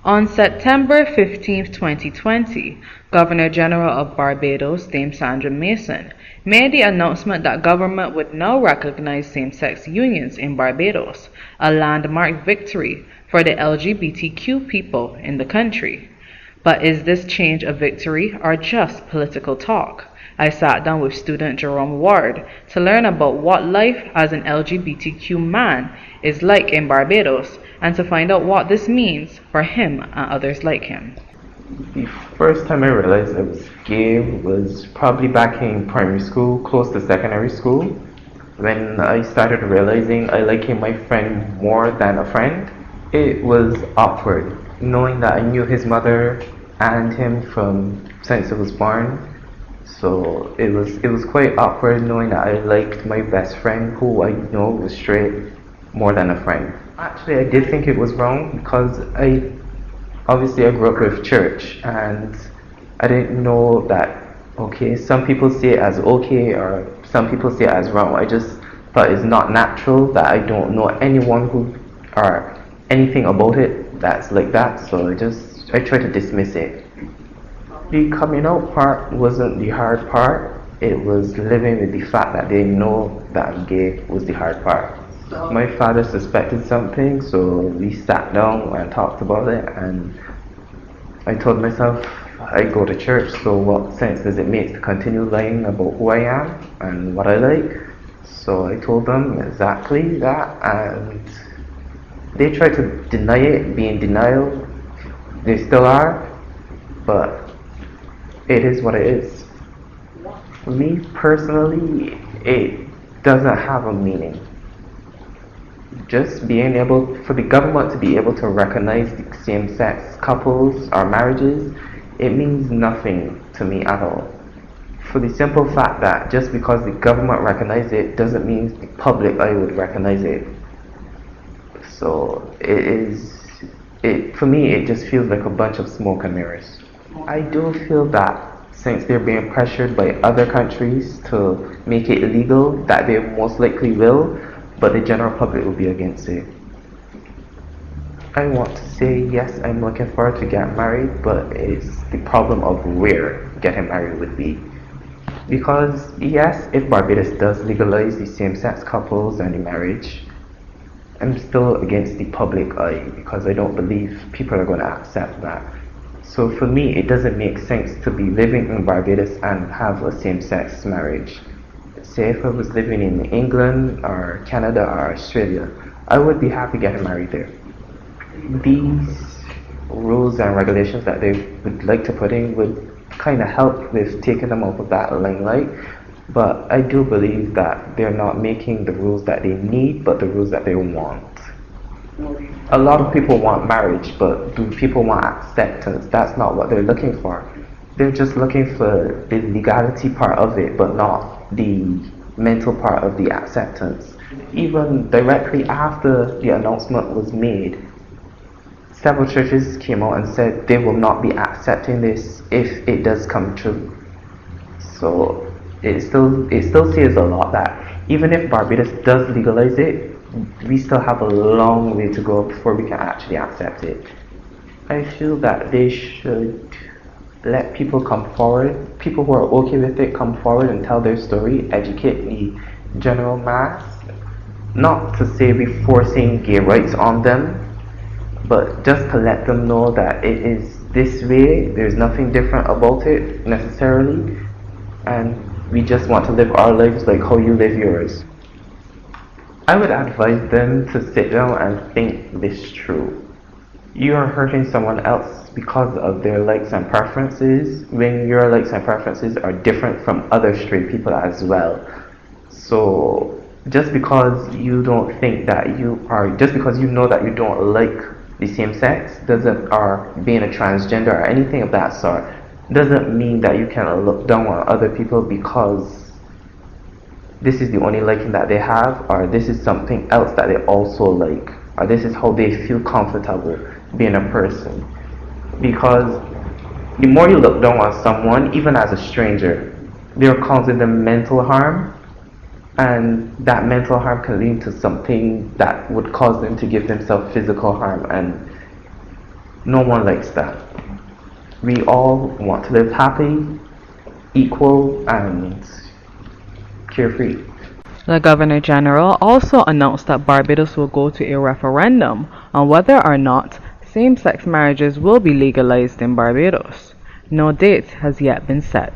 On September 15, 2020, Governor General of Barbados, Dame Sandra Mason, made the announcement that government would now recognize same-sex unions in Barbados, a landmark victory for the LGBTQ people in the country. But is this change a victory or just political talk? I sat down with student Jerome Ward to learn about what life as an LGBTQ man is like in Barbados and to find out what this means for him and others like him. The first time I realized I was gay was probably back in primary school, close to secondary school, when I started realizing I liking my friend more than a friend. It was awkward, knowing that I knew his mother and him from since I was born. So it was quite awkward knowing that I liked my best friend, who I know was straight, more than a friend. Actually, I did think it was wrong because I grew up with church and I didn't know that, okay, some people see it as okay or some people see it as wrong. I just thought it's not natural, that I don't know anyone who or anything about it that's like that, so I try to dismiss it. The coming out part wasn't the hard part, it was living with the fact that they know that I'm gay was the hard part. My father suspected something, so we sat down and talked about it, and I told myself, I go to church, so what sense does it make to continue lying about who I am and what I like? So I told them exactly that, and they tried to deny it, be in denial. They still are, but it is what it is. For me personally, it doesn't have a meaning. Just being able, for the government to be able to recognize the same-sex couples or marriages, it means nothing to me at all. For the simple fact that just because the government recognizes it doesn't mean the public eye would recognize it. So for me, it just feels like a bunch of smoke and mirrors. I do feel that since they're being pressured by other countries to make it illegal, that they most likely will, but the general public will be against it. I want to say yes, I'm looking forward to get married, but it's the problem of where getting married would be. Because yes, if Barbados does legalize the same-sex couples and the marriage, I'm still against the public eye because I don't believe people are going to accept that. So for me, it doesn't make sense to be living in Barbados and have a same-sex marriage. Say if I was living in England or Canada or Australia, I would be happy getting married there. These rules and regulations that they would like to put in would kind of help with taking them out of that limelight, but I do believe that they're not making the rules that they need, but the rules that they want. A lot of people want marriage, but do people want acceptance? That's not what they're looking for. They're just looking for the legality part of it, but not the mental part of the acceptance. Even directly after the announcement was made, several churches came out and said they will not be accepting this if it does come true. So it still says a lot that even if Barbados does legalize it, we still have a long way to go before we can actually accept it. I feel that they should let people come forward, people who are okay with it come forward and tell their story, educate the general mass. Not to say we're forcing gay rights on them, but just to let them know that it is this way, there's nothing different about it necessarily, and we just want to live our lives like how you live yours. I would advise them to sit down and think this through. You are hurting someone else because of their likes and preferences when your likes and preferences are different from other straight people as well. So just because you don't think that just because you know that you don't like the same sex or being a transgender or anything of that sort, doesn't mean that you can look down on other people because this is the only liking that they have, or this is something else that they also like, or this is how they feel comfortable being a person. Because the more you look down on someone, even as a stranger, they're causing them mental harm, and that mental harm can lead to something that would cause them to give themselves physical harm, and No one likes that. We all want to live happy, equal, and carefree. The Governor General also announced that Barbados will go to a referendum on whether or not same-sex marriages will be legalized in Barbados. No date has yet been set.